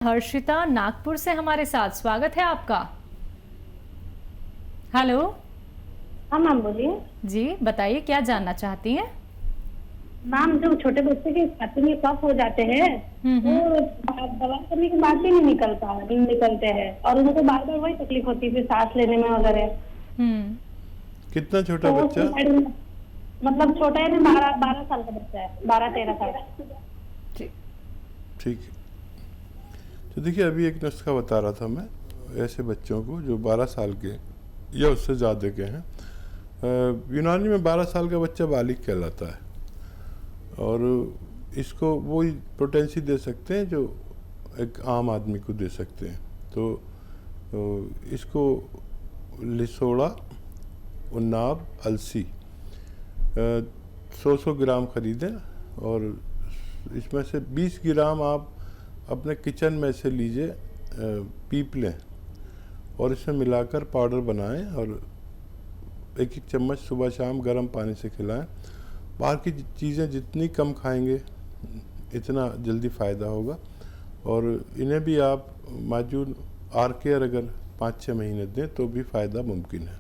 हर्षिता नागपुर से हमारे साथ। स्वागत है आपका। हेलो। हाँ मैम बोलिए। जी बताइए, क्या जानना चाहती हैं? मैम जो छोटे बच्चे के छाती में कफ हो जाते हैं वो हम्म। दवा करने के बाद भी नहीं निकलते हैं और उनको बार बार वही तकलीफ होती है फिर सांस लेने में वगैरह। हम्म। कितना छोटा तो उसके बच्चा? साइड में मतलब छोटा है ना, 12 12 साल का बच्चा है, 12 13 साल। जी। ठीक है। तो देखिए, अभी एक नुस्खा बता रहा था मैं ऐसे बच्चों को जो 12 साल के या उससे ज़्यादा के हैं। यूनानी में 12 साल का बच्चा बालिग कहलाता है और इसको वो पोटेंसी दे सकते हैं जो एक आम आदमी को दे सकते हैं। तो इसको लिसोड़ा, उन्नाब, अलसी 100 ग्राम खरीदें और इसमें से 20 ग्राम आप अपने किचन में से लीजिए, पीप लें और इसमें मिलाकर पाउडर बनाएं और एक एक चम्मच सुबह शाम गर्म पानी से खिलाएं। बाहर की चीज़ें जितनी कम खाएंगे इतना जल्दी फ़ायदा होगा। और इन्हें भी आप माजून आर केयर अगर 5-6 महीने दें तो भी फ़ायदा मुमकिन है।